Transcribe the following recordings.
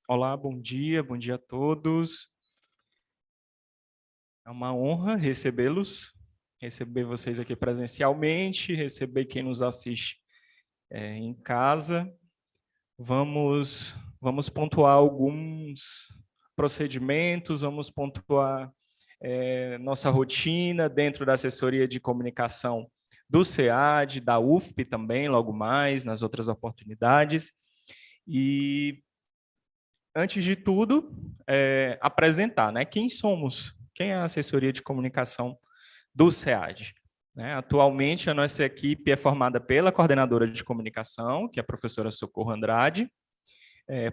Olá, bom dia a todos. É uma honra recebê-los, receber vocês aqui presencialmente, receber quem nos assiste em casa. Vamos pontuar alguns procedimentos, vamos pontuar nossa rotina dentro da assessoria de comunicação do SEAD, da UFP também, logo mais, nas outras oportunidades. E antes de tudo, apresentar, né? Quem somos? Quem é a assessoria de comunicação do SEAD? Né? Atualmente, a nossa equipe é formada pela coordenadora de comunicação, que é a professora Socorro Andrade,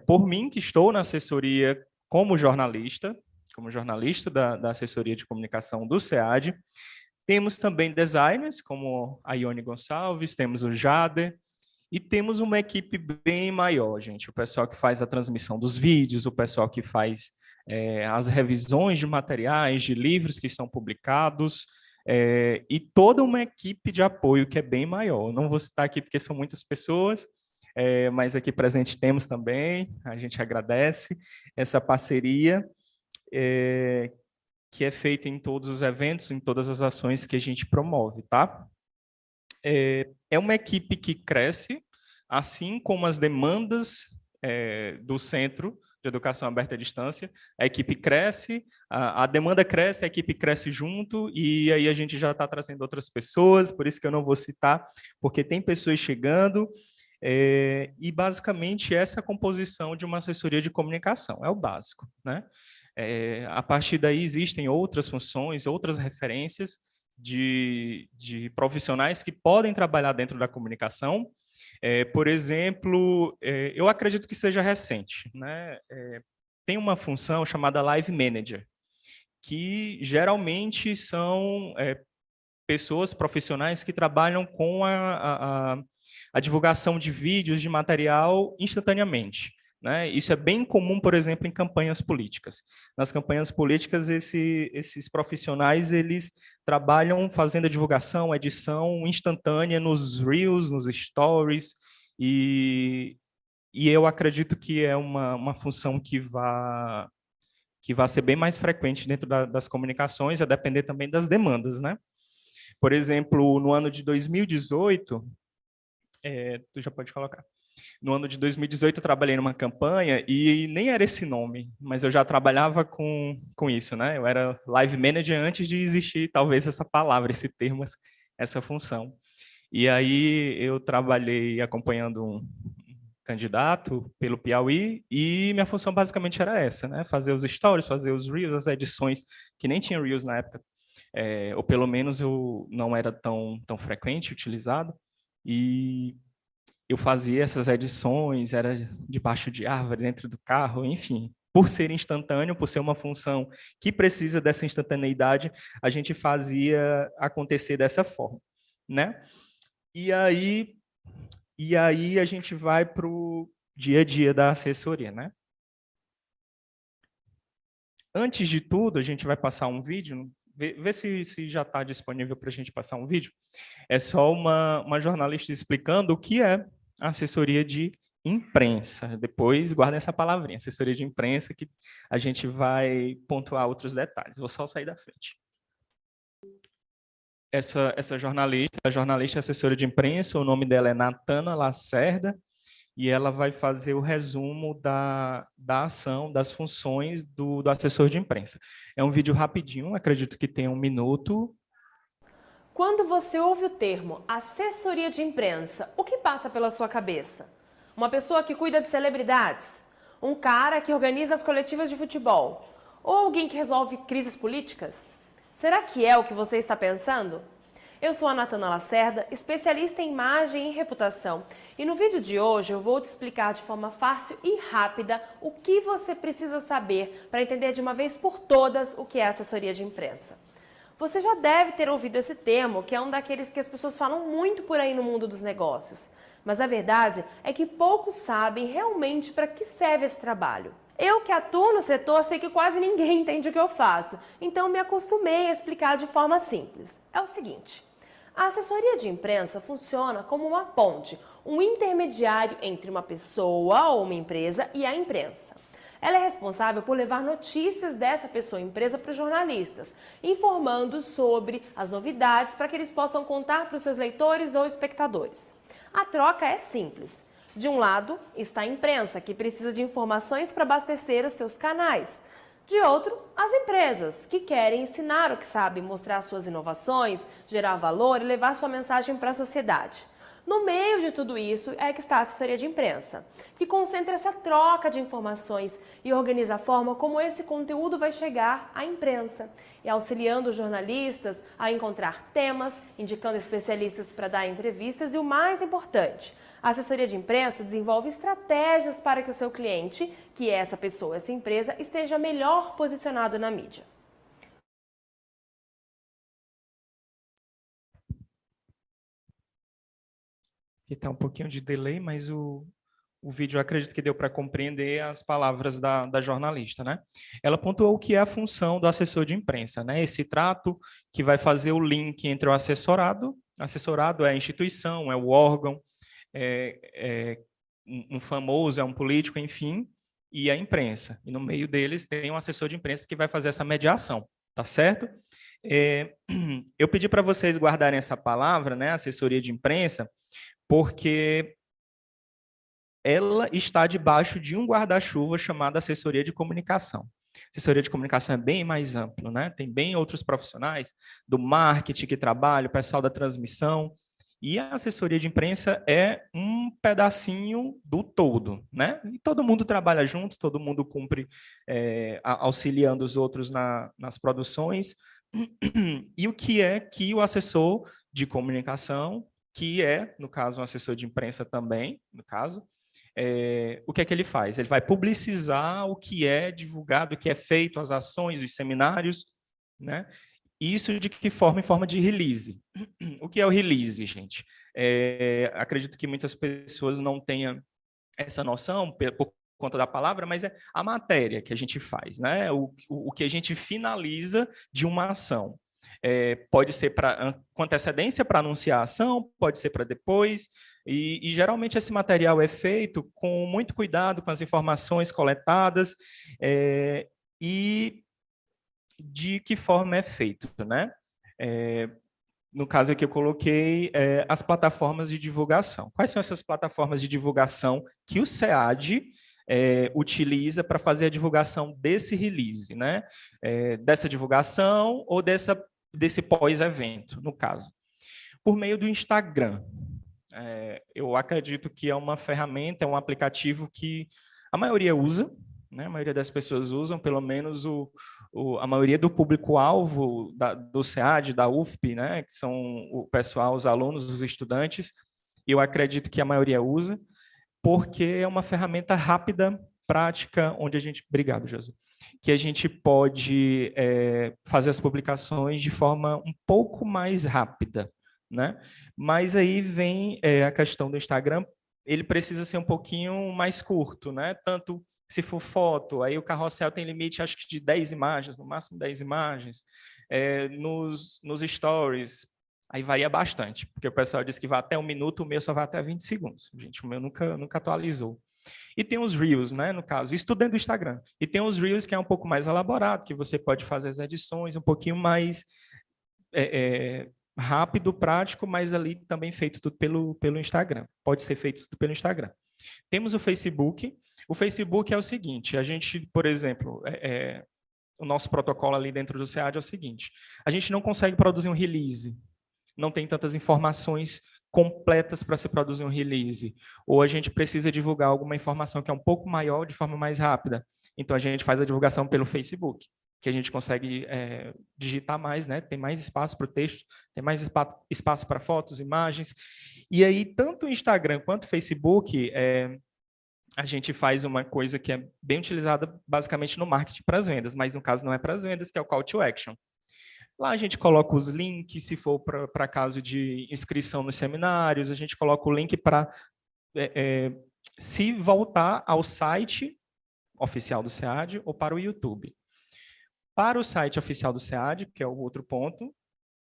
por mim, que estou na assessoria como jornalista da assessoria de comunicação do SEAD. Temos também designers, como a Ione Gonçalves, temos o Jader, e temos uma equipe bem maior, gente. O pessoal que faz a transmissão dos vídeos, o pessoal que faz as revisões de materiais, de livros que são publicados, e toda uma equipe de apoio que é bem maior. Eu não vou citar aqui porque são muitas pessoas, mas aqui presente temos também, a gente agradece essa parceria que é feita em todos os eventos, em todas as ações que a gente promove, tá? É uma equipe que cresce, assim como as demandas do Centro de Educação Aberta à Distância. A equipe cresce, a demanda cresce, a equipe cresce junto, e aí a gente já está trazendo outras pessoas, por isso que eu não vou citar, porque tem pessoas chegando, e basicamente essa é a composição de uma assessoria de comunicação, é o básico, né? A partir daí existem outras funções, outras referências, de profissionais que podem trabalhar dentro da comunicação. Por exemplo, eu acredito que seja recente, né? Tem uma função chamada Live Manager, que geralmente são pessoas profissionais que trabalham com a divulgação de vídeos, de material instantaneamente. Né? Isso é bem comum, por exemplo, em campanhas políticas. Nas campanhas políticas, esses profissionais eles trabalham fazendo a divulgação, edição instantânea nos Reels, nos Stories, e eu acredito que é uma função que vai ser bem mais frequente dentro das comunicações, a depender também das demandas. Né? Por exemplo, no ano de 2018, tu já pode colocar. No ano de 2018, eu trabalhei numa campanha e nem era esse nome, mas eu já trabalhava com isso, né? Eu era live manager antes de existir, talvez, essa palavra, esse termo, essa função. E aí eu trabalhei acompanhando um candidato pelo Piauí e minha função basicamente era essa, né? Fazer os stories, fazer os reels, as edições, que nem tinha reels na época, ou pelo menos eu não era tão frequente utilizado, e eu fazia essas edições, era debaixo de árvore, dentro do carro, enfim. Por ser instantâneo, por ser uma função que precisa dessa instantaneidade, a gente fazia acontecer dessa forma, né? E aí a gente vai para o dia a dia da assessoria, né? Antes de tudo, a gente vai passar um vídeo, vê se já está disponível para a gente passar um vídeo. É só uma jornalista explicando o que é assessoria de imprensa. Depois, guardem essa palavrinha, assessoria de imprensa, que a gente vai pontuar outros detalhes. Vou só sair da frente. Essa jornalista, a jornalista assessora de imprensa, o nome dela é Natana Lacerda, e ela vai fazer o resumo da ação, das funções do assessor de imprensa. É um vídeo rapidinho, acredito que tenha 1 minuto. Quando você ouve o termo assessoria de imprensa, o que passa pela sua cabeça? Uma pessoa que cuida de celebridades? Um cara que organiza as coletivas de futebol? Ou alguém que resolve crises políticas? Será que é o que você está pensando? Eu sou a Natana Lacerda, especialista em imagem e reputação, e no vídeo de hoje eu vou te explicar de forma fácil e rápida o que você precisa saber para entender de uma vez por todas o que é assessoria de imprensa. Você já deve ter ouvido esse termo, que é um daqueles que as pessoas falam muito por aí no mundo dos negócios. Mas a verdade é que poucos sabem realmente para que serve esse trabalho. Eu que atuo no setor sei que quase ninguém entende o que eu faço, então me acostumei a explicar de forma simples. É o seguinte: a assessoria de imprensa funciona como uma ponte, um intermediário entre uma pessoa ou uma empresa e a imprensa. Ela é responsável por levar notícias dessa pessoa, empresa, para os jornalistas, informando sobre as novidades para que eles possam contar para os seus leitores ou espectadores. A troca é simples. De um lado está a imprensa, que precisa de informações para abastecer os seus canais. De outro, as empresas, que querem ensinar o que sabem, mostrar suas inovações, gerar valor e levar sua mensagem para a sociedade. No meio de tudo isso é que está a assessoria de imprensa, que concentra essa troca de informações e organiza a forma como esse conteúdo vai chegar à imprensa, e auxiliando os jornalistas a encontrar temas, indicando especialistas para dar entrevistas e o mais importante, a assessoria de imprensa desenvolve estratégias para que o seu cliente, que é essa pessoa, essa empresa, esteja melhor posicionado na mídia. Aqui está um pouquinho de delay, mas o vídeo eu acredito que deu para compreender as palavras da jornalista, né? Ela pontuou o que é a função do assessor de imprensa, né? Esse trato que vai fazer o link entre o assessorado é a instituição, é o órgão, um famoso, é um político, enfim, e a imprensa. E no meio deles tem um assessor de imprensa que vai fazer essa mediação, tá certo? Eu pedi para vocês guardarem essa palavra, né, assessoria de imprensa, porque ela está debaixo de um guarda-chuva chamado assessoria de comunicação. Assessoria de comunicação é bem mais amplo, né? Tem bem outros profissionais do marketing que trabalham, o pessoal da transmissão, e a assessoria de imprensa é um pedacinho do todo, né? E todo mundo trabalha junto, todo mundo cumpre auxiliando os outros nas produções. E o que é que o assessor de comunicação, que é, no caso, um assessor de imprensa também, no caso, o que é que ele faz? Ele vai publicizar o que é divulgado, o que é feito, as ações, os seminários, né? Isso de que forma? Em forma de release. O que é o release, gente? Acredito que muitas pessoas não tenham essa noção por conta da palavra, mas é a matéria que a gente faz, né? O que a gente finaliza de uma ação. Pode ser com antecedência para anunciar a ação, pode ser para depois, e geralmente esse material é feito com muito cuidado com as informações coletadas e de que forma é feito, né? No caso aqui eu coloquei as plataformas de divulgação. Quais são essas plataformas de divulgação que o SEAD utiliza para fazer a divulgação desse release, né? Dessa divulgação ou desse pós-evento, no caso? Por meio do Instagram. Eu acredito que é uma ferramenta, é um aplicativo que a maioria usa, né? A maioria das pessoas usam, pelo menos a maioria do público-alvo do SEAD, da UFP, né? Que são o pessoal, os alunos, os estudantes, eu acredito que a maioria usa, porque é uma ferramenta rápida, prática, onde a gente... Obrigado, José. Que a gente pode fazer as publicações de forma um pouco mais rápida, né? Mas aí vem a questão do Instagram, ele precisa ser um pouquinho mais curto, né? Tanto se for foto, aí o carrossel tem limite, acho que de 10 imagens, no máximo 10 imagens. Nos stories, aí varia bastante, porque o pessoal diz que vai até 1 minuto, o meu só vai até 20 segundos. Gente, o meu nunca atualizou. E tem os Reels, né, no caso, isso tudo dentro do Instagram. E tem os Reels que é um pouco mais elaborado, que você pode fazer as edições um pouquinho mais rápido, prático, mas ali também feito tudo pelo Instagram. Pode ser feito tudo pelo Instagram. Temos o Facebook. O Facebook é o seguinte, a gente, por exemplo, o nosso protocolo ali dentro do SEAD é o seguinte, a gente não consegue produzir um release, não tem tantas informações completas para se produzir um release, ou a gente precisa divulgar alguma informação que é um pouco maior de forma mais rápida, então a gente faz a divulgação pelo Facebook, que a gente consegue digitar mais, né? Tem mais espaço para o texto, tem mais espaço para fotos, imagens, e aí tanto o Instagram quanto o Facebook a gente faz uma coisa que é bem utilizada basicamente no marketing para as vendas, mas no caso não é para as vendas, que é o call to action. Lá a gente coloca os links, se for para caso de inscrição nos seminários, a gente coloca o link para se voltar ao site oficial do SEAD ou para o YouTube. Para o site oficial do SEAD, que é o outro ponto,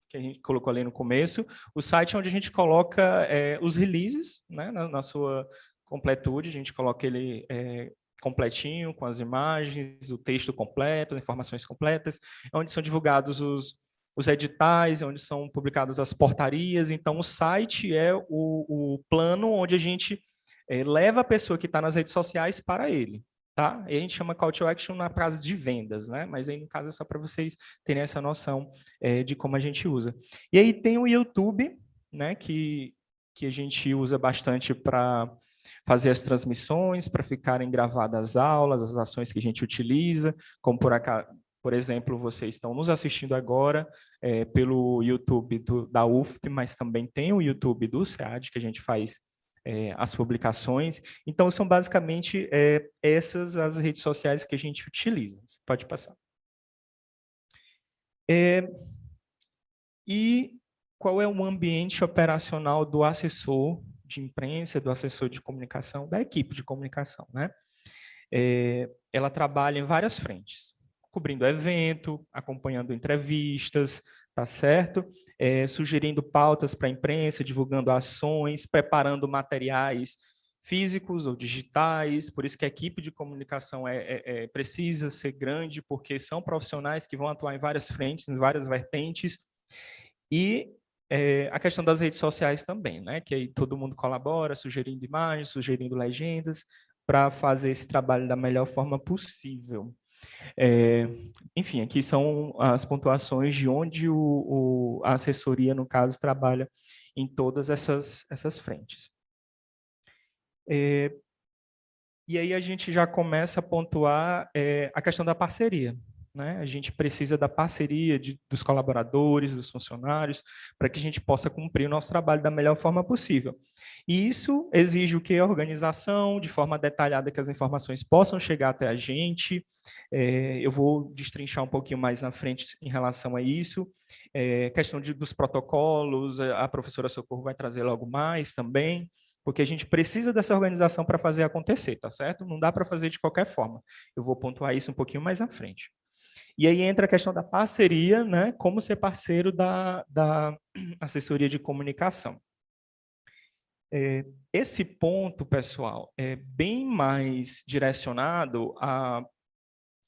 que a gente colocou ali no começo, o site é onde a gente coloca os releases, né, na sua completude, a gente coloca ele completinho, com as imagens, o texto completo, as informações completas, onde são divulgados os editais, onde são publicadas as portarias. Então, o site é o plano onde a gente leva a pessoa que está nas redes sociais para ele. Tá? E a gente chama Call to Action na frase de vendas, né? Mas aí, no caso, é só para vocês terem essa noção de como a gente usa. E aí tem o YouTube, né? Que a gente usa bastante para fazer as transmissões, para ficarem gravadas as aulas, as ações que a gente utiliza, como por exemplo, vocês estão nos assistindo agora pelo YouTube da UFP, mas também tem o YouTube do SEAD, que a gente faz as publicações. Então, são basicamente essas as redes sociais que a gente utiliza. Você pode passar. E qual é o ambiente operacional do assessor de imprensa, do assessor de comunicação, da equipe de comunicação, né? Ela trabalha em várias frentes, cobrindo evento, acompanhando entrevistas, tá certo? Sugerindo pautas para a imprensa, divulgando ações, preparando materiais físicos ou digitais. Por isso que a equipe de comunicação precisa ser grande, porque são profissionais que vão atuar em várias frentes, em várias vertentes. E a questão das redes sociais também, né? Que aí todo mundo colabora, sugerindo imagens, sugerindo legendas, para fazer esse trabalho da melhor forma possível. Enfim, aqui são as pontuações de onde a assessoria, no caso, trabalha em todas essas frentes. E aí a gente já começa a pontuar a questão da parceria, né? A gente precisa da parceria dos colaboradores, dos funcionários, para que a gente possa cumprir o nosso trabalho da melhor forma possível. E isso exige o quê? A organização, de forma detalhada, que as informações possam chegar até a gente. Eu vou destrinchar um pouquinho mais na frente em relação a isso. Questão dos protocolos, a professora Socorro vai trazer logo mais também, porque a gente precisa dessa organização para fazer acontecer, tá certo? Não dá para fazer de qualquer forma. Eu vou pontuar isso um pouquinho mais à frente. E aí entra a questão da parceria, né? Como ser parceiro da assessoria de comunicação. Esse ponto, pessoal, é bem mais direcionado a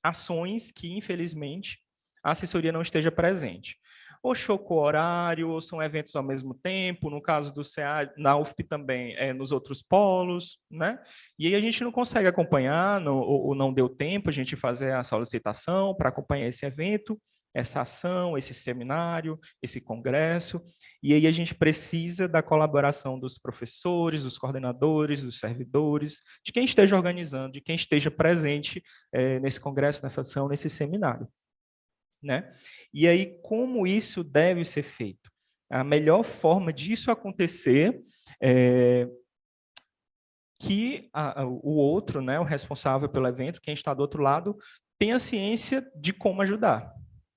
ações que, infelizmente, a assessoria não esteja presente. Ou chocou horário, ou são eventos ao mesmo tempo, no caso do CA, na UFP também, nos outros polos, né? E aí a gente não consegue acompanhar, ou não deu tempo a gente fazer a solicitação para acompanhar esse evento, essa ação, esse seminário, esse congresso, e aí a gente precisa da colaboração dos professores, dos coordenadores, dos servidores, de quem esteja organizando, de quem esteja presente nesse congresso, nessa ação, nesse seminário. Né? E aí, como isso deve ser feito? A melhor forma disso acontecer é que o outro, né, o responsável pelo evento, quem está do outro lado, tenha ciência de como ajudar,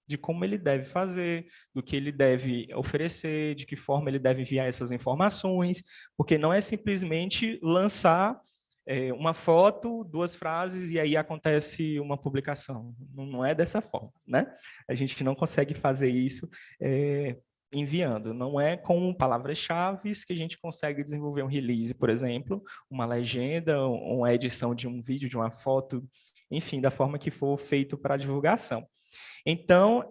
de como ele deve fazer, do que ele deve oferecer, de que forma ele deve enviar essas informações, porque não é simplesmente lançar uma foto, 2 frases e aí acontece uma publicação. Não é dessa forma, né? A gente não consegue fazer isso enviando. Não é com palavras-chave que a gente consegue desenvolver um release, por exemplo, uma legenda, uma edição de um vídeo, de uma foto, enfim, da forma que for feito para a divulgação. Então,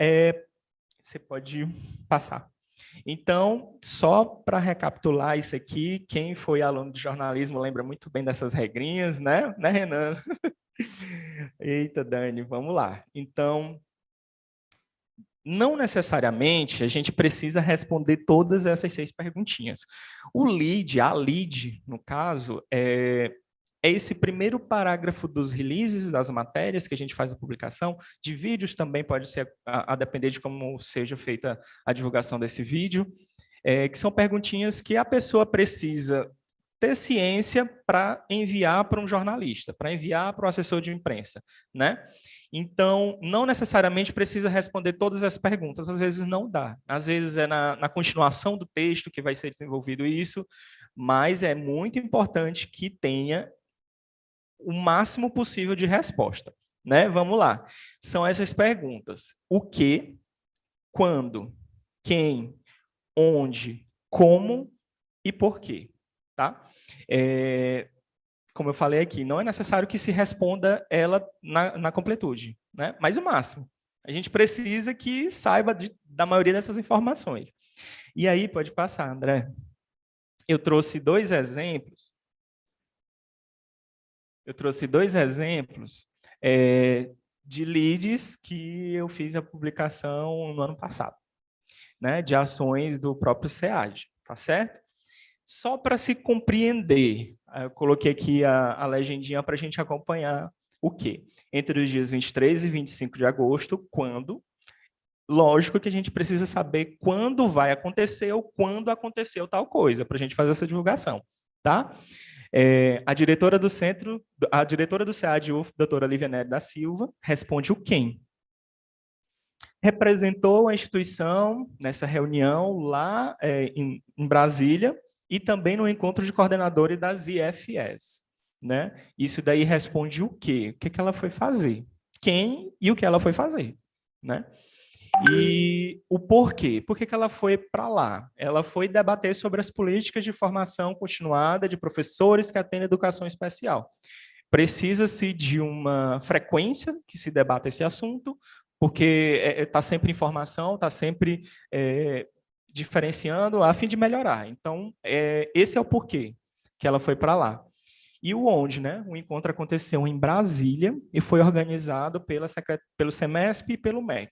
você pode passar. Então, só para recapitular isso aqui, quem foi aluno de jornalismo lembra muito bem dessas regrinhas, né? Né, Renan? Eita, Dani, vamos lá. Então, não necessariamente a gente precisa responder todas essas 6 perguntinhas. O lead, a lead, no caso, é esse primeiro parágrafo dos releases, das matérias que a gente faz a publicação, de vídeos também pode ser, a depender de como seja feita a divulgação desse vídeo, que são perguntinhas que a pessoa precisa ter ciência para enviar para um jornalista, para enviar para o assessor de imprensa, né? Então, não necessariamente precisa responder todas as perguntas, às vezes não dá. Às vezes é na continuação do texto que vai ser desenvolvido isso, mas é muito importante que tenha o máximo possível de resposta, né? Vamos lá. São essas perguntas: o que, quando, quem, onde, como e por quê, tá? como eu falei aqui, não é necessário que se responda ela na completude, né? Mas o máximo. A gente precisa que saiba da maioria dessas informações. E aí, pode passar, André. Eu trouxe dois exemplos. De leads que eu fiz a publicação no ano passado, né? De ações do próprio SEAD, tá certo? Só para se compreender, eu coloquei aqui a legendinha para a gente acompanhar o quê? Entre os dias 23 e 25 de agosto, quando? Lógico que a gente precisa saber quando vai acontecer ou quando aconteceu tal coisa, para a gente fazer essa divulgação, tá? A diretora do centro, a diretora do SEAD, doutora Lívia Nery da Silva, responde o quem? Representou a instituição nessa reunião lá em Brasília, e também no encontro de coordenadores das IFS, né? Isso daí responde o quê? O que ela foi fazer? Quem e o que ela foi fazer, né? E o porquê? Por que ela foi para lá? Ela foi debater sobre as políticas de formação continuada de professores que atendem educação especial. Precisa-se de uma frequência que se debata esse assunto, porque está sempre em formação, está sempre diferenciando a fim de melhorar. Então, esse é o porquê que ela foi para lá. E o onde, né? O encontro aconteceu em Brasília e foi organizado pelo SEMESP e pelo MEC.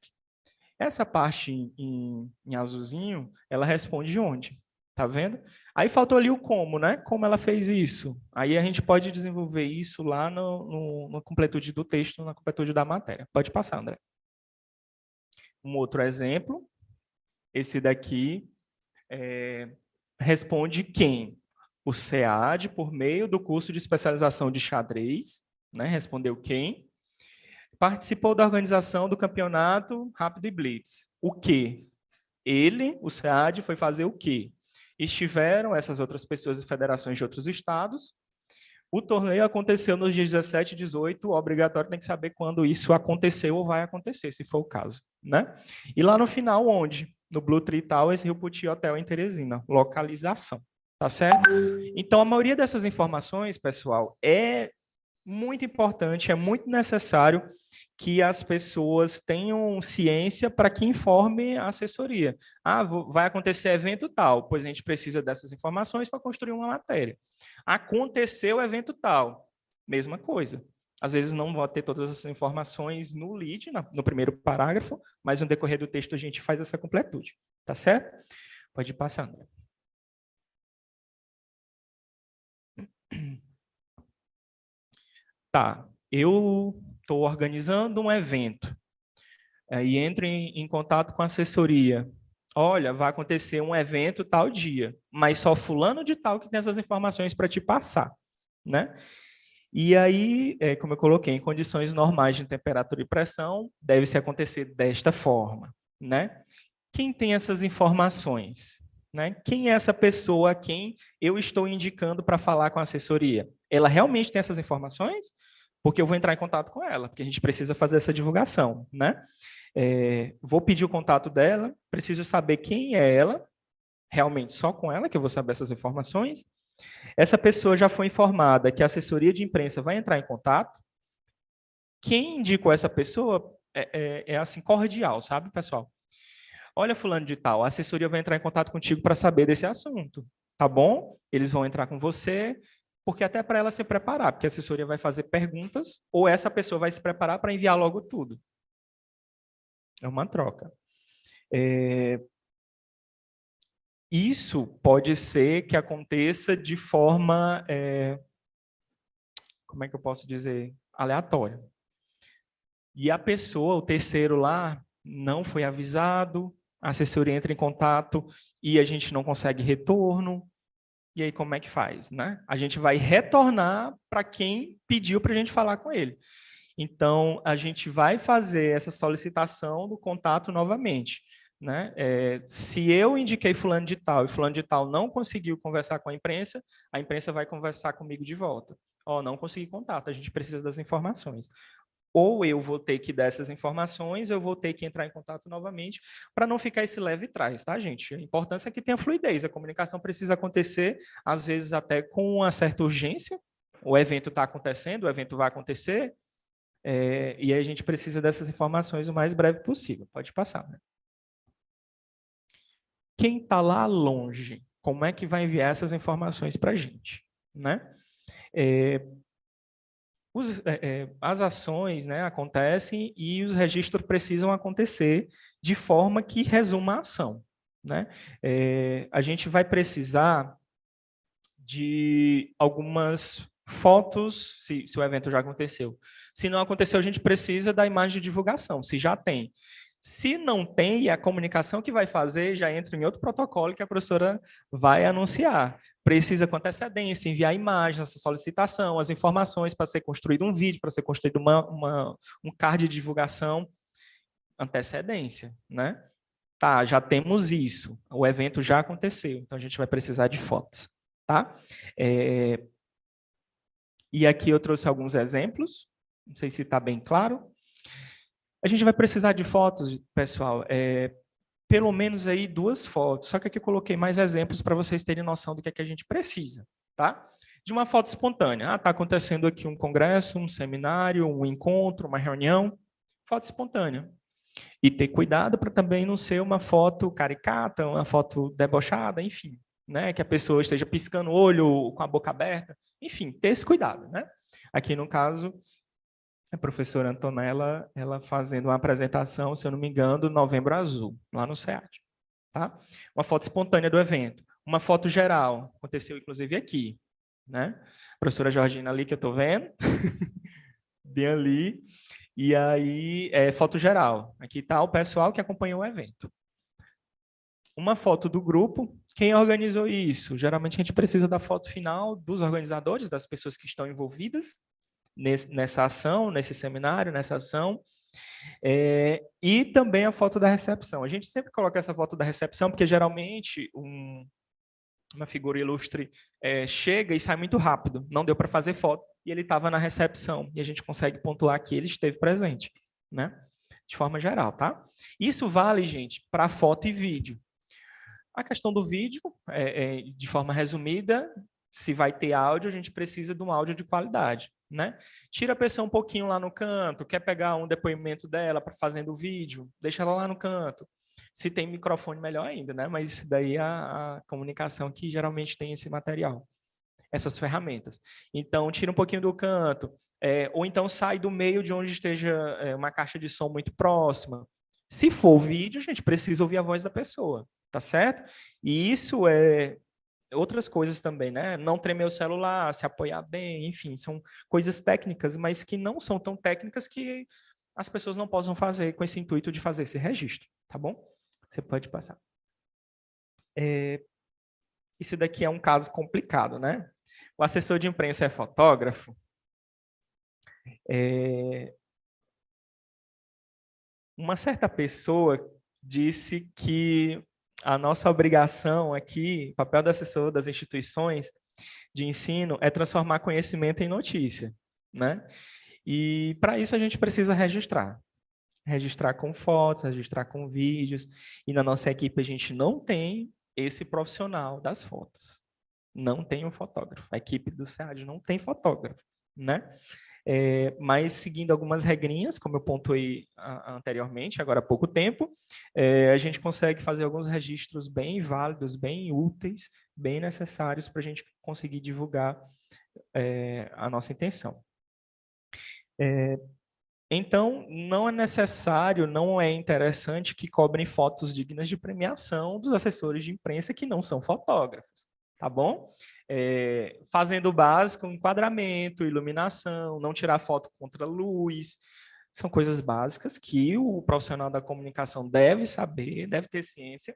Essa parte em azulzinho, ela responde onde? Tá vendo? Aí faltou ali o como, né? Como ela fez isso. Aí a gente pode desenvolver isso lá na completude do texto, na completude da matéria. Pode passar, André. Um outro exemplo, esse daqui responde quem? O SEAD, por meio do curso de especialização de xadrez, né? Respondeu quem? Participou da organização do campeonato Rápido e Blitz. O quê? Ele, o SEAD, foi fazer o quê? Estiveram essas outras pessoas e federações de outros estados. O torneio aconteceu nos dias 17 e 18, obrigatório tem que saber quando isso aconteceu ou vai acontecer, se for o caso, né? E lá no final, onde? No Blue Tree Towers, Rio Puti Hotel em Teresina, localização, tá certo? Então, a maioria dessas informações, pessoal, é muito importante, é muito necessário que as pessoas tenham ciência para que informe a assessoria. Vai acontecer evento tal, pois a gente precisa dessas informações para construir uma matéria. Aconteceu evento tal, mesma coisa. Às vezes não vão ter todas essas informações no lead, no primeiro parágrafo, mas no decorrer do texto a gente faz essa completude. Tá certo? Pode ir passando. Tá, eu estou organizando um evento e entro em contato com a assessoria. Olha, vai acontecer um evento tal dia, mas só fulano de tal que tem essas informações para te passar, né? E aí, como eu coloquei, em condições normais de temperatura e pressão, deve-se acontecer desta forma, né? Quem tem essas informações? Né? Quem é essa pessoa a quem eu estou indicando para falar com a assessoria? Ela realmente tem essas informações? Porque eu vou entrar em contato com ela, porque a gente precisa fazer essa divulgação, né? Vou pedir o contato dela, preciso saber quem é ela, realmente só com ela que eu vou saber essas informações. Essa pessoa já foi informada que a assessoria de imprensa vai entrar em contato. Quem indicou essa pessoa é assim, cordial, sabe, pessoal? Olha, fulano de tal, a assessoria vai entrar em contato contigo para saber desse assunto, tá bom? Eles vão entrar com você, porque até para ela se preparar, porque a assessoria vai fazer perguntas, ou essa pessoa vai se preparar para enviar logo tudo. É uma troca. Isso pode ser que aconteça de forma, como é que eu posso dizer, aleatória. E a pessoa, o terceiro lá, não foi avisado, a assessoria entra em contato e a gente não consegue retorno. E aí como é que faz, né? A gente vai retornar para quem pediu para a gente falar com ele. Então, a gente vai fazer essa solicitação do contato novamente. Né? Se eu indiquei fulano de tal e fulano de tal não conseguiu conversar com a imprensa vai conversar comigo de volta. Não consegui contato, a gente precisa das informações. Ou eu vou ter que dar essas informações, eu vou ter que entrar em contato novamente, para não ficar esse leve trás, tá, gente? A importância é que tenha fluidez, a comunicação precisa acontecer, às vezes até com uma certa urgência, O evento está acontecendo, o evento vai acontecer, e aí a gente precisa dessas informações o mais breve possível. Pode passar. Né? Quem está lá longe, como é que vai enviar essas informações para a gente? Né? As ações, né, acontecem e os registros precisam acontecer de forma que resuma a ação. Né? A gente vai precisar de algumas fotos, se o evento já aconteceu. Se não aconteceu, a gente precisa da imagem de divulgação, se já tem. Se não tem, a comunicação que vai fazer já entra em outro protocolo que a professora vai anunciar. Precisa com antecedência enviar imagens, essa solicitação, as informações para ser construído um vídeo, para ser construído um card de divulgação, antecedência, né? Tá, já temos isso, o evento já aconteceu, então a gente vai precisar de fotos, tá? E aqui eu trouxe alguns exemplos, não sei se está bem claro. A gente vai precisar de fotos, pessoal, pelo menos aí 2 fotos, só que aqui eu coloquei mais exemplos para vocês terem noção do que é que a gente precisa, tá? De uma foto espontânea. Está acontecendo aqui um congresso, um seminário, um encontro, uma reunião, foto espontânea. E ter cuidado para também não ser uma foto caricata, uma foto debochada, enfim, né? Que a pessoa esteja piscando o olho com a boca aberta, enfim, ter esse cuidado, né? Aqui no caso, a professora Antonella, ela fazendo uma apresentação, se eu não me engano, Novembro Azul, lá no SEAD. Tá? Uma foto espontânea do evento. Uma foto geral, aconteceu inclusive aqui. Né? A professora Georgina ali, que eu estou vendo, bem ali. E aí, foto geral. Aqui está o pessoal que acompanhou o evento. Uma foto do grupo. Quem organizou isso? Geralmente a gente precisa da foto final dos organizadores, das pessoas que estão envolvidas nessa ação, nesse seminário, nessa ação, e também a foto da recepção. A gente sempre coloca essa foto da recepção, porque geralmente uma figura ilustre chega e sai muito rápido, não deu para fazer foto, e ele estava na recepção, e a gente consegue pontuar que ele esteve presente, né? De forma geral, tá? Isso vale, gente, para foto e vídeo. A questão do vídeo, de forma resumida, se vai ter áudio, a gente precisa de um áudio de qualidade. Né? Tira a pessoa um pouquinho lá no canto, quer pegar um depoimento dela para fazendo o vídeo, deixa ela lá no canto. Se tem microfone, melhor ainda, né? Mas isso daí é a comunicação que geralmente tem esse material, essas ferramentas. Então, tira um pouquinho do canto, ou então sai do meio de onde esteja uma caixa de som muito próxima. Se for vídeo, a gente precisa ouvir a voz da pessoa, tá certo? E isso outras coisas também, né? Não tremer o celular, se apoiar bem, enfim, são coisas técnicas, mas que não são tão técnicas que as pessoas não possam fazer com esse intuito de fazer esse registro, tá bom? Você pode passar. Isso daqui é um caso complicado, né? O assessor de imprensa é fotógrafo. Uma certa pessoa disse que a nossa obrigação aqui, o papel do assessor das instituições de ensino é transformar conhecimento em notícia, né? E para isso a gente precisa registrar. Registrar com fotos, registrar com vídeos. E na nossa equipe a gente não tem esse profissional das fotos. Não tem um fotógrafo. A equipe do SEAD não tem fotógrafo, né? Mas seguindo algumas regrinhas, como eu pontuei anteriormente, agora há pouco tempo, a gente consegue fazer alguns registros bem válidos, bem úteis, bem necessários para a gente conseguir divulgar a nossa intenção. Então, não é necessário, não é interessante que cobrem fotos dignas de premiação dos assessores de imprensa que não são fotógrafos, tá bom? Fazendo o básico, enquadramento, iluminação, não tirar foto contra luz, são coisas básicas que o profissional da comunicação deve saber, deve ter ciência.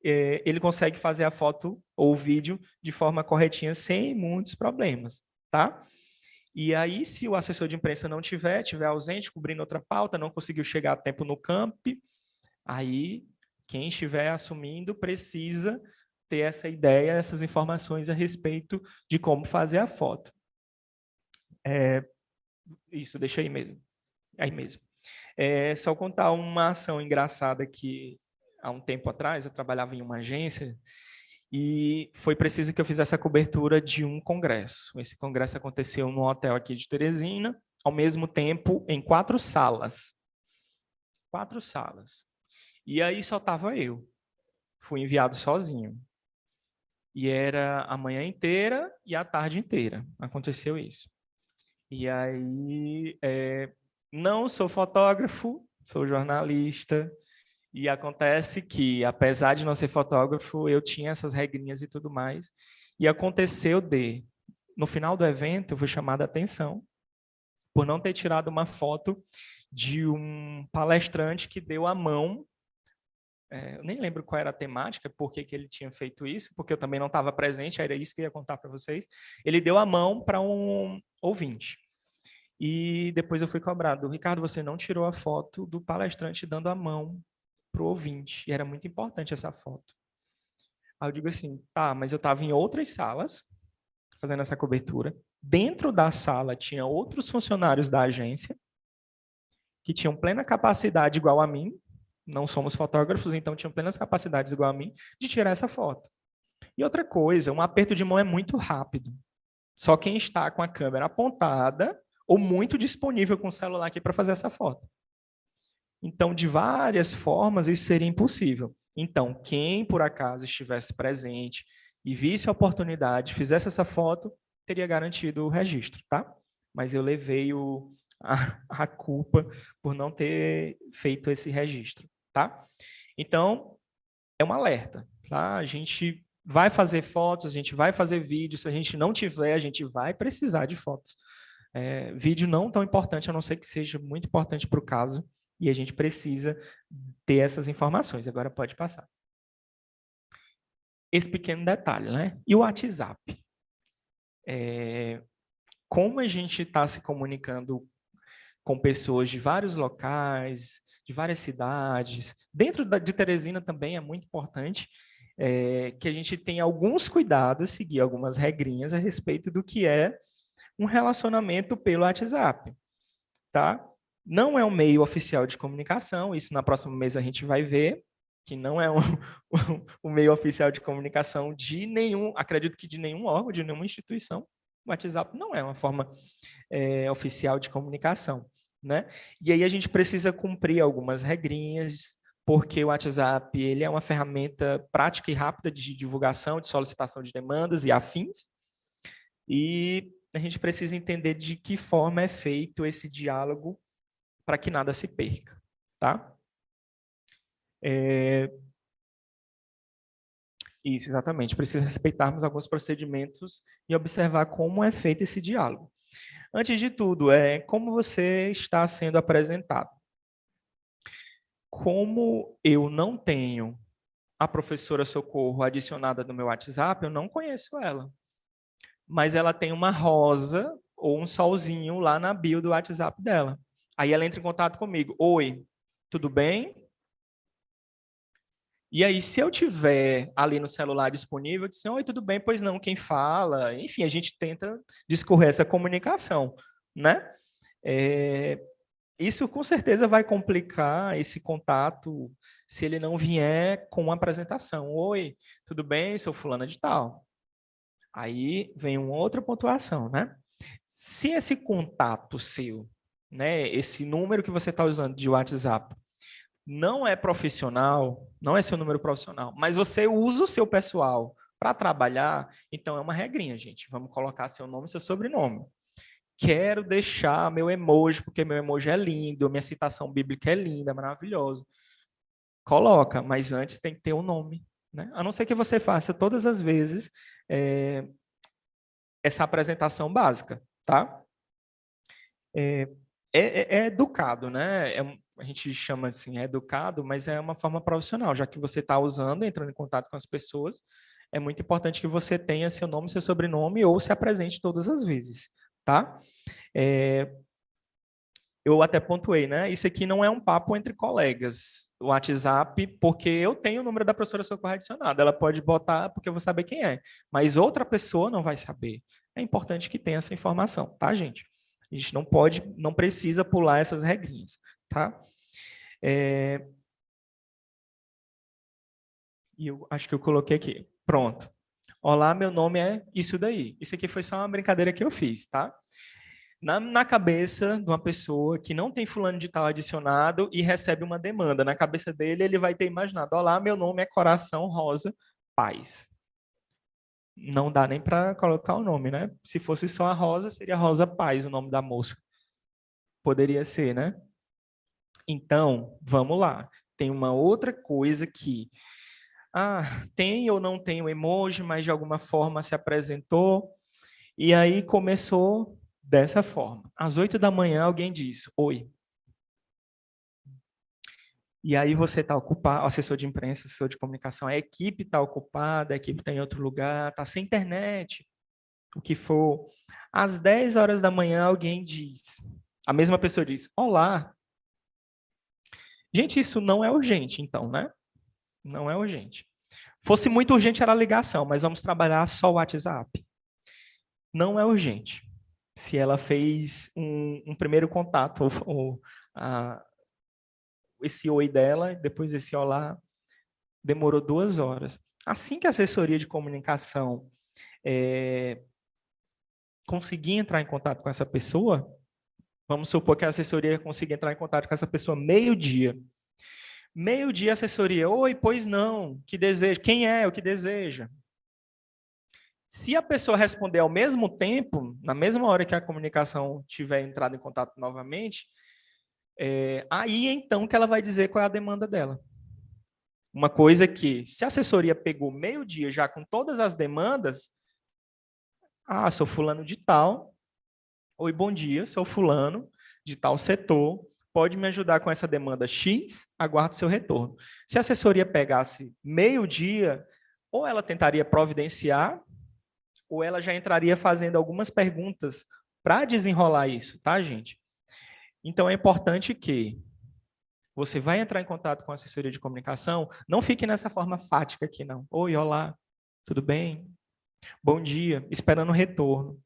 Ele consegue fazer a foto ou o vídeo de forma corretinha, sem muitos problemas, tá? E aí, se o assessor de imprensa não estiver ausente, cobrindo outra pauta, não conseguiu chegar a tempo no camp, aí quem estiver assumindo precisa ter essa ideia, essas informações a respeito de como fazer a foto. Isso, deixa aí mesmo. Aí mesmo. Só contar uma ação engraçada que, há um tempo atrás, eu trabalhava em uma agência e foi preciso que eu fizesse a cobertura de um congresso. Esse congresso aconteceu num hotel aqui de Teresina, ao mesmo tempo em 4 salas. 4 salas. E aí só estava eu. Fui enviado sozinho. E era a manhã inteira e a tarde inteira. Aconteceu isso. E aí, não sou fotógrafo, sou jornalista. E acontece que, apesar de não ser fotógrafo, eu tinha essas regrinhas e tudo mais. E aconteceu no final do evento, eu fui chamado a atenção por não ter tirado uma foto de um palestrante que deu a mão. Eu nem lembro qual era a temática, por que ele tinha feito isso, porque eu também não estava presente, era isso que eu ia contar para vocês. Ele deu a mão para um ouvinte. E depois eu fui cobrado. Ricardo, você não tirou a foto do palestrante dando a mão para o ouvinte. E era muito importante essa foto. Aí eu digo assim, tá, mas eu estava em outras salas, fazendo essa cobertura. Dentro da sala tinha outros funcionários da agência, que tinham plena capacidade igual a mim, não somos fotógrafos, então tinham plenas capacidades igual a mim, de tirar essa foto. E outra coisa, um aperto de mão é muito rápido. Só quem está com a câmera apontada ou muito disponível com o celular aqui para fazer essa foto. Então, de várias formas, isso seria impossível. Então, quem por acaso estivesse presente e visse a oportunidade, fizesse essa foto, teria garantido o registro, tá? Mas eu levei a culpa por não ter feito esse registro, tá? Então, é um alerta, tá? A gente vai fazer fotos, a gente vai fazer vídeos, se a gente não tiver, a gente vai precisar de fotos. Vídeo não tão importante, a não ser que seja muito importante para o caso, e a gente precisa ter essas informações. Agora pode passar. Esse pequeno detalhe, né? E o WhatsApp? Como a gente está se comunicando com pessoas de vários locais, de várias cidades, dentro de Teresina também é muito importante que a gente tenha alguns cuidados, seguir algumas regrinhas a respeito do que é um relacionamento pelo WhatsApp, tá? Não é um meio oficial de comunicação, isso na próxima mês a gente vai ver, que não é um meio oficial de comunicação de nenhum, acredito que de nenhum órgão, de nenhuma instituição. O WhatsApp não é uma forma oficial de comunicação, né? E aí a gente precisa cumprir algumas regrinhas, porque o WhatsApp ele é uma ferramenta prática e rápida de divulgação, de solicitação de demandas e afins, e a gente precisa entender de que forma é feito esse diálogo para que nada se perca, tá? Isso, exatamente. Precisa respeitarmos alguns procedimentos e observar como é feito esse diálogo. Antes de tudo, como você está sendo apresentado. Como eu não tenho a professora Socorro adicionada no meu WhatsApp, eu não conheço ela. Mas ela tem uma rosa ou um solzinho lá na bio do WhatsApp dela. Aí ela entra em contato comigo. Oi, tudo bem? E aí, se eu tiver ali no celular disponível, eu disse, oi, tudo bem? Pois não, quem fala? Enfim, a gente tenta discorrer essa comunicação, né? Isso com certeza vai complicar esse contato se ele não vier com uma apresentação. Oi, tudo bem? Sou fulana de tal. Aí vem uma outra pontuação, né? Se esse contato seu, né, esse número que você está usando de WhatsApp, não é profissional, não é seu número profissional, mas você usa o seu pessoal para trabalhar, então é uma regrinha, gente. Vamos colocar seu nome e seu sobrenome. Quero deixar meu emoji, porque meu emoji é lindo, minha citação bíblica é linda, maravilhosa. Coloca, mas antes tem que ter um nome, né? A não ser que você faça todas as vezes essa apresentação básica, tá? É educado, né? A gente chama assim, é educado, mas é uma forma profissional, já que você está usando, entrando em contato com as pessoas, é muito importante que você tenha seu nome, seu sobrenome ou se apresente todas as vezes, tá? Eu até pontuei, né? Isso aqui não é um papo entre colegas, o WhatsApp, porque eu tenho o número da professora Socorro adicionado. Ela pode botar porque eu vou saber quem é, mas outra pessoa não vai saber. É importante que tenha essa informação, tá, gente? A gente não pode, não precisa pular essas regrinhas, tá? E eu acho que eu coloquei aqui. Pronto. Olá, meu nome é isso daí. Isso aqui foi só uma brincadeira que eu fiz, tá? Na cabeça de uma pessoa que não tem fulano de tal adicionado e recebe uma demanda, na cabeça dele, ele vai ter imaginado: olá, meu nome é Coração Rosa Paz. Não dá nem para colocar o nome, né? Se fosse só a Rosa, seria Rosa Paz o nome da moça. Poderia ser, né? Então, vamos lá. Tem uma outra coisa que tem ou não tem o emoji, mas de alguma forma se apresentou. E aí começou dessa forma. Às 8 da manhã, alguém diz: oi. E aí você está ocupado, assessor de imprensa, assessor de comunicação, a equipe está ocupada, a equipe está em outro lugar, está sem internet, o que for. Às 10 horas da manhã, alguém diz, a mesma pessoa diz: olá. Gente, isso não é urgente, então, né? Não é urgente. Fosse muito urgente, era a ligação, mas vamos trabalhar só o WhatsApp. Não é urgente. Se ela fez um primeiro contato, esse oi dela, depois esse olá, demorou 2 horas. Assim que a assessoria de comunicação conseguir entrar em contato com essa pessoa, vamos supor que a assessoria consiga entrar em contato com essa pessoa meio-dia. Meio-dia, a assessoria: oi, pois não, que deseja? Quem é, o que deseja? Se a pessoa responder ao mesmo tempo, na mesma hora que a comunicação tiver entrado em contato novamente, aí então que ela vai dizer qual é a demanda dela. Uma coisa que, se a assessoria pegou meio-dia já com todas as demandas, sou fulano de tal, oi, bom dia, sou fulano de tal setor, pode me ajudar com essa demanda X, aguardo seu retorno. Se a assessoria pegasse meio-dia, ou ela tentaria providenciar, ou ela já entraria fazendo algumas perguntas para desenrolar isso, tá, gente? Então, é importante que você vai entrar em contato com a assessoria de comunicação, não fique nessa forma fática aqui, não. Oi, olá, tudo bem? Bom dia, esperando o retorno.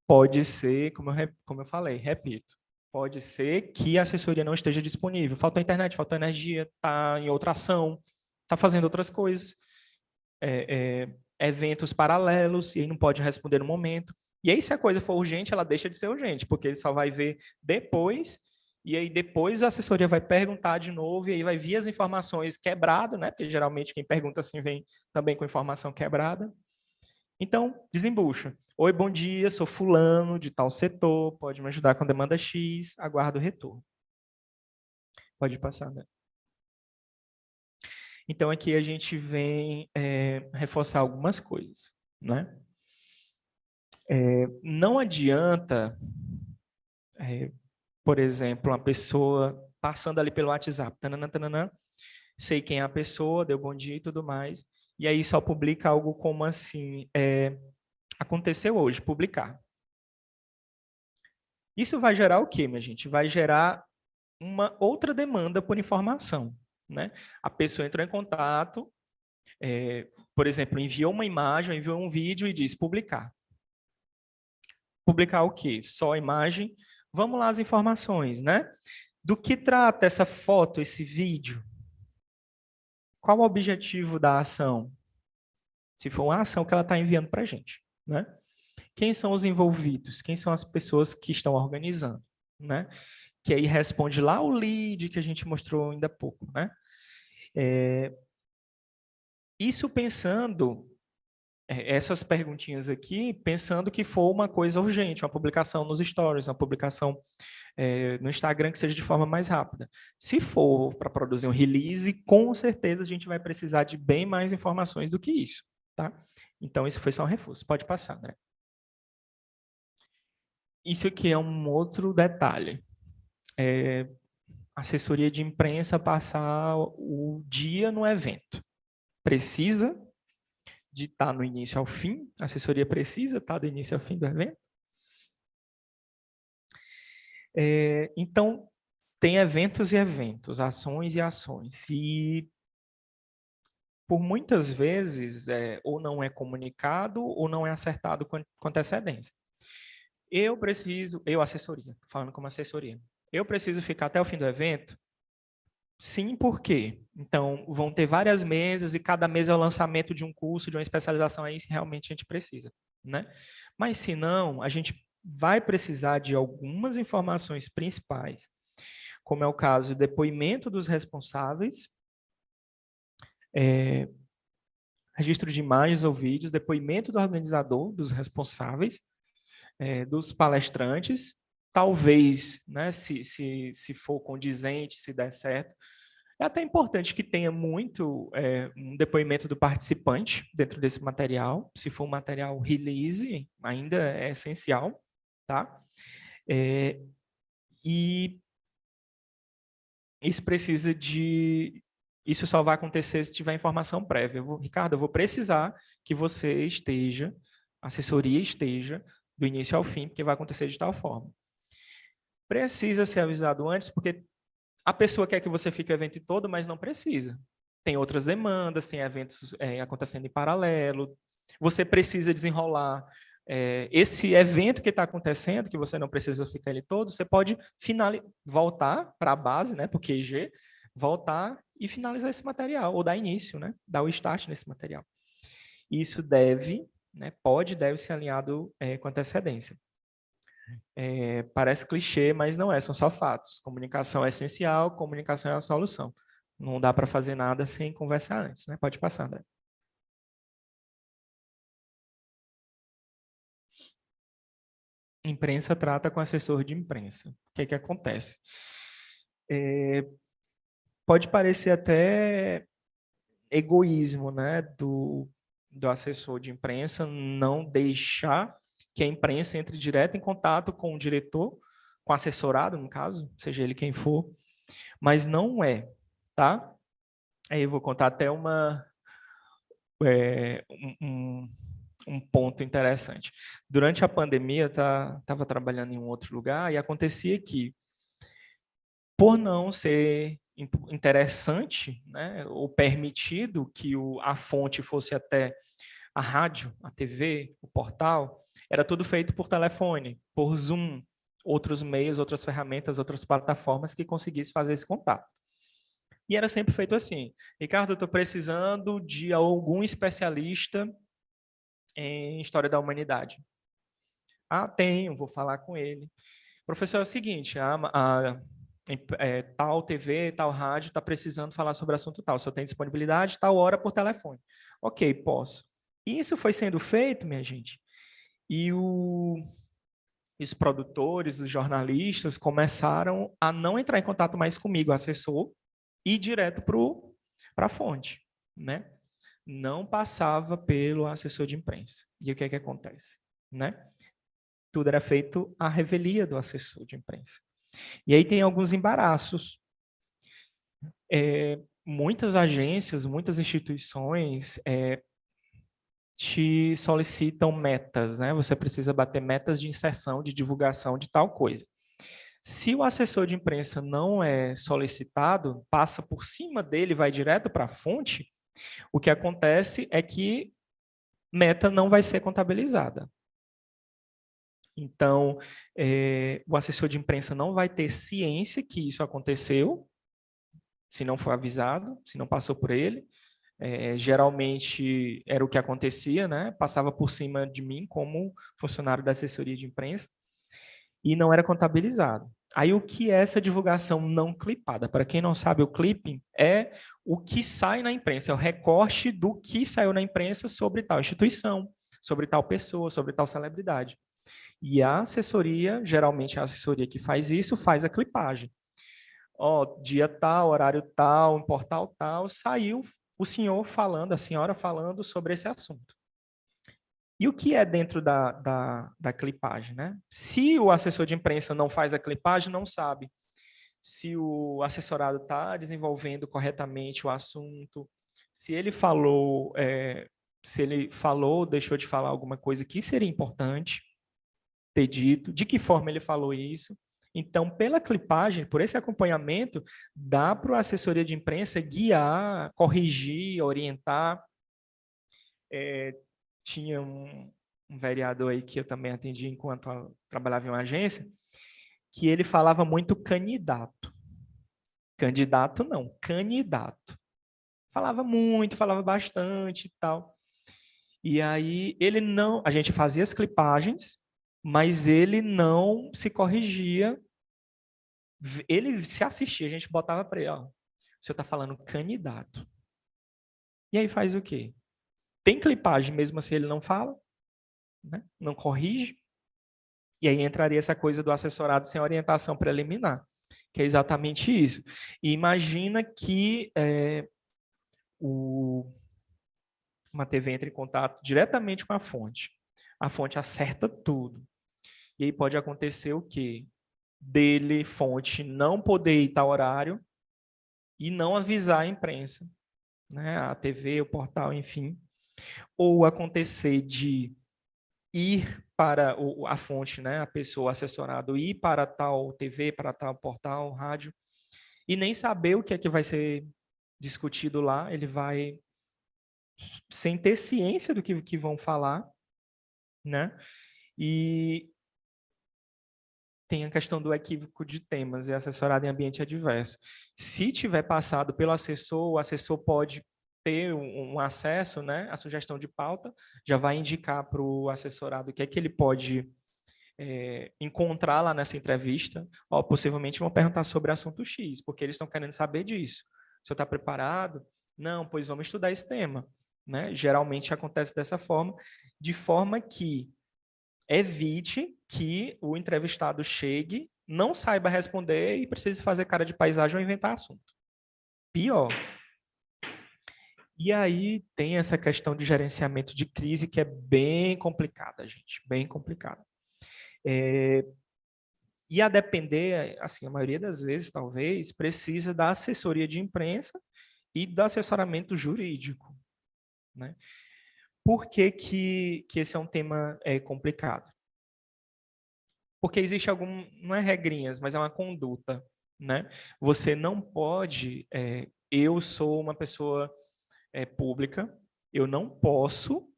Pode ser, como eu falei, repito, pode ser que a assessoria não esteja disponível. Faltou internet, faltou energia, está em outra ação, está fazendo outras coisas. Eventos paralelos, e aí não pode responder no momento. E aí, se a coisa for urgente, ela deixa de ser urgente, porque ele só vai ver depois, e aí depois a assessoria vai perguntar de novo, e aí vai vir as informações quebradas, né? Porque geralmente quem pergunta assim vem também com informação quebrada. Então, desembucha. Oi, bom dia, sou fulano de tal setor, pode me ajudar com demanda X, aguardo o retorno. Pode passar, né? Então, aqui a gente vem reforçar algumas coisas, né? Não adianta, por exemplo, uma pessoa passando ali pelo WhatsApp, sei quem é a pessoa, deu bom dia e tudo mais, e aí só publica algo como assim, aconteceu hoje, publicar. Isso vai gerar o quê, minha gente? Vai gerar uma outra demanda por informação, né? A pessoa entrou em contato, por exemplo, enviou uma imagem, enviou um vídeo e diz publicar. Publicar o quê? Só a imagem. Vamos lá as informações, né? Do que trata essa foto, esse vídeo? Qual o objetivo da ação? Se for uma ação que ela está enviando para a gente, né? Quem são os envolvidos? Quem são as pessoas que estão organizando, né? Que aí responde lá o lead que a gente mostrou ainda há pouco, né? Isso pensando, essas perguntinhas aqui, pensando que for uma coisa urgente, uma publicação nos stories, uma publicação no Instagram que seja de forma mais rápida. Se for para produzir um release, com certeza a gente vai precisar de bem mais informações do que isso, tá? Então, isso foi só um reforço. Pode passar, né? Isso aqui é um outro detalhe. Assessoria de imprensa passar o dia no evento. Precisa de estar no início ao fim, a assessoria precisa estar do início ao fim do evento. Então, tem eventos e eventos, ações e ações. E, por muitas vezes, ou não é comunicado ou não é acertado com antecedência. Assessoria, falando como assessoria, eu preciso ficar até o fim do evento? Sim, por quê? Então, vão ter várias mesas e cada mesa é o lançamento de um curso, de uma especialização, aí realmente a gente precisa, né? Mas se não, a gente vai precisar de algumas informações principais, como é o caso do depoimento dos responsáveis, registro de imagens ou vídeos, depoimento do organizador, dos responsáveis, dos palestrantes, talvez, né, se for condizente, se der certo. É até importante que tenha muito um depoimento do participante dentro desse material. Se for um material release, ainda é essencial, tá? E isso precisa de... Isso só vai acontecer se tiver informação prévia. Ricardo, eu vou precisar que você esteja, a assessoria esteja, do início ao fim, porque vai acontecer de tal forma. Precisa ser avisado antes, porque a pessoa quer que você fique o evento todo, mas não precisa. Tem outras demandas, tem eventos acontecendo em paralelo. Você precisa desenrolar esse evento que está acontecendo, que você não precisa ficar ele todo, você pode voltar para a base, né, para o QG, voltar e finalizar esse material, ou dar início, né, dar o start nesse material. Isso deve, né, deve ser alinhado com antecedência. Parece clichê, mas não é, são só fatos. Comunicação é essencial, comunicação é a solução. Não dá para fazer nada sem conversar antes, né? Pode passar, André. Imprensa trata com assessor de imprensa. O que é que acontece? Pode parecer até egoísmo, né, do assessor de imprensa não deixar que a imprensa entre direto em contato com o diretor, com o assessorado, no caso, seja ele quem for, mas não é, tá? Aí eu vou contar até um ponto interessante. Durante a pandemia, estava trabalhando em um outro lugar e acontecia que, por não ser interessante, né, ou permitido que a fonte fosse até a rádio, a TV, o portal, era tudo feito por telefone, por Zoom, outros meios, outras ferramentas, outras plataformas que conseguissem fazer esse contato. E era sempre feito assim: Ricardo, eu estou precisando de algum especialista em história da humanidade. Ah, tenho, vou falar com ele. Professor, é o seguinte, tal TV, tal rádio está precisando falar sobre assunto tal. Se eu tenho disponibilidade, tal hora por telefone. Ok, posso. Isso foi sendo feito, minha gente, e os produtores, os jornalistas começaram a não entrar em contato mais comigo, assessor, e ir direto para a fonte, né? Não passava pelo assessor de imprensa. E o que é que acontece, né? Tudo era feito à revelia do assessor de imprensa. E aí tem alguns embaraços. Muitas agências, muitas instituições te solicitam metas, né? Você precisa bater metas de inserção, de divulgação de tal coisa. Se o assessor de imprensa não é solicitado, passa por cima dele, vai direto para a fonte, o que acontece é que meta não vai ser contabilizada. Então, o assessor de imprensa não vai ter ciência que isso aconteceu, se não for avisado, se não passou por ele. Geralmente era o que acontecia, né? Passava por cima de mim como funcionário da assessoria de imprensa e não era contabilizado. Aí o que é essa divulgação não clipada? Para quem não sabe, o clipping é o que sai na imprensa, é o recorte do que saiu na imprensa sobre tal instituição, sobre tal pessoa, sobre tal celebridade. E a assessoria, geralmente a assessoria que faz isso, faz a clipagem. Dia tal, horário tal, em portal tal, saiu o senhor falando, a senhora falando sobre esse assunto. E o que é dentro da clipagem, né? Se o assessor de imprensa não faz a clipagem, não sabe se o assessorado está desenvolvendo corretamente o assunto, se ele falou, deixou de falar alguma coisa que seria importante ter dito, de que forma ele falou isso. Então, pela clipagem, por esse acompanhamento, dá para a assessoria de imprensa guiar, corrigir, orientar. Tinha um vereador aí que eu também atendi enquanto trabalhava em uma agência, que ele falava muito candidato. Candidato não, candidato. Falava muito, falava bastante e tal. E aí ele não, a gente fazia as clipagens, mas ele não se corrigia. Ele se assistia, a gente botava para ele, ó, você está falando candidato. E aí faz o quê? Tem clipagem mesmo assim ele não fala, né? Não corrige. E aí entraria essa coisa do assessorado sem orientação preliminar, que é exatamente isso. E imagina que uma TV entra em contato diretamente com a fonte. A fonte acerta tudo. E aí pode acontecer o quê? Dele, fonte, não poder ir tal horário e não avisar a imprensa, né? A TV, o portal, enfim. Ou acontecer de ir para a fonte, né? A pessoa, o assessorado, ir para tal TV, para tal portal, rádio, e nem saber o que é que vai ser discutido lá, ele vai sem ter ciência do que vão falar, né? E tem a questão do equívoco de temas, é assessorado em ambiente adverso. Se tiver passado pelo assessor, o assessor pode ter um acesso, né, à sugestão de pauta, já vai indicar para o assessorado o que é que ele pode encontrar lá nessa entrevista. Ó, possivelmente vão perguntar sobre assunto X, porque eles estão querendo saber disso. Você está preparado? Não, pois vamos estudar esse tema. Né? Geralmente acontece dessa forma, de forma que evite que o entrevistado chegue, não saiba responder e precise fazer cara de paisagem ou inventar assunto. Pior. E aí tem essa questão de gerenciamento de crise que é bem complicada, gente, bem complicada. E a depender, assim, a maioria das vezes, talvez, precisa da assessoria de imprensa e do assessoramento jurídico. Né? Por que esse é um tema complicado? Porque existe algum, não é regrinhas, mas é uma conduta, né? Você não pode, eu sou uma pessoa pública, eu não posso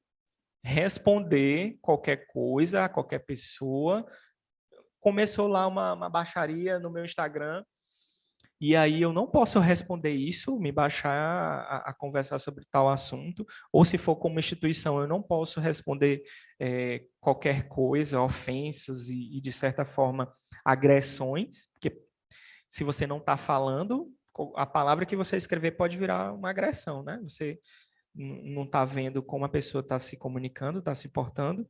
responder qualquer coisa a qualquer pessoa. Começou lá uma baixaria no meu Instagram, e aí eu não posso responder isso, me baixar a conversar sobre tal assunto, ou se for como instituição, eu não posso responder qualquer coisa, ofensas e, de certa forma, agressões, porque se você não está falando, a palavra que você escrever pode virar uma agressão, né? Você não está vendo como a pessoa está se comunicando, está se portando.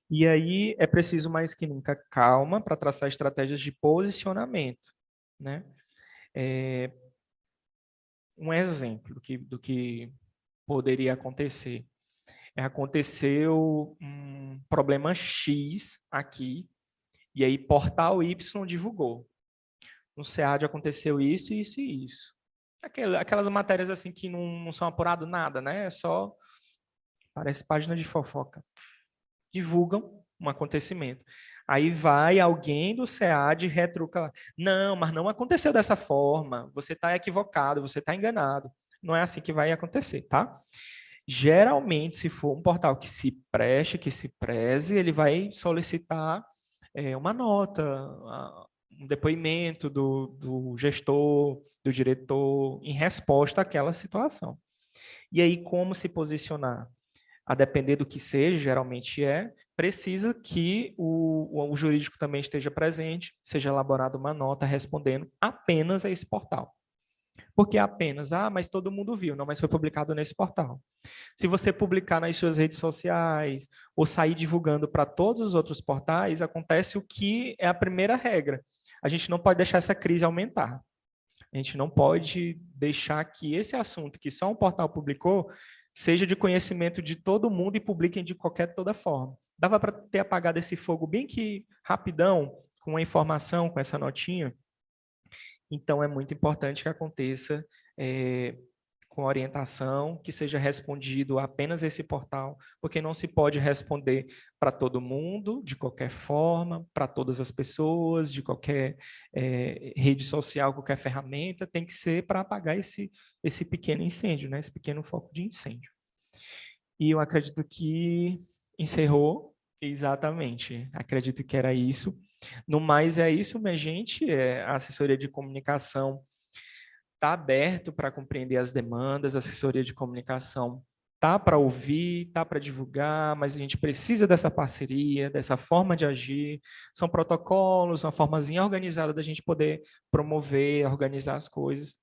E aí é preciso mais que nunca calma para traçar estratégias de posicionamento, né? Um exemplo do que poderia acontecer. Aconteceu um problema X aqui, e aí portal Y divulgou. No SEAD aconteceu isso, isso e isso. Aquelas matérias assim que não são apurado nada, né? É só, parece página de fofoca. Divulgam um acontecimento. Aí vai alguém do SEAD e retruca. Não, mas não aconteceu dessa forma. Você está equivocado, você está enganado. Não é assim que vai acontecer, tá? Geralmente, se for um portal que se preste, que se preze, ele vai solicitar uma nota, um depoimento do gestor, do diretor, em resposta àquela situação. E aí, como se posicionar? A depender do que seja, geralmente precisa que o jurídico também esteja presente, seja elaborada uma nota respondendo apenas a esse portal. Porque apenas, mas todo mundo viu, não, mas foi publicado nesse portal. Se você publicar nas suas redes sociais ou sair divulgando para todos os outros portais, acontece o que é a primeira regra. A gente não pode deixar essa crise aumentar. A gente não pode deixar que esse assunto que só um portal publicou seja de conhecimento de todo mundo e publiquem de toda forma. Dava para ter apagado esse fogo bem que rapidão, com a informação, com essa notinha. Então, é muito importante que aconteça com orientação, que seja respondido apenas esse portal, porque não se pode responder para todo mundo, de qualquer forma, para todas as pessoas, de qualquer rede social, qualquer ferramenta, tem que ser para apagar esse pequeno incêndio, né? Esse pequeno foco de incêndio. E eu acredito que encerrou, exatamente, acredito que era isso. No mais, é isso, minha gente. A assessoria de comunicação está aberto para compreender as demandas, a assessoria de comunicação tá para ouvir, tá para divulgar, mas a gente precisa dessa parceria, dessa forma de agir. São protocolos, uma formazinha organizada da gente poder promover, organizar as coisas,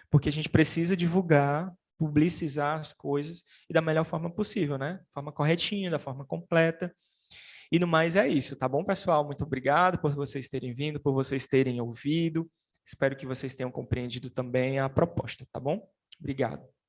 porque a gente precisa divulgar, publicizar as coisas e da melhor forma possível, né? Da forma corretinha, da forma completa. E no mais é isso, tá bom, pessoal? Muito obrigado por vocês terem vindo, por vocês terem ouvido. Espero que vocês tenham compreendido também a proposta, tá bom? Obrigado.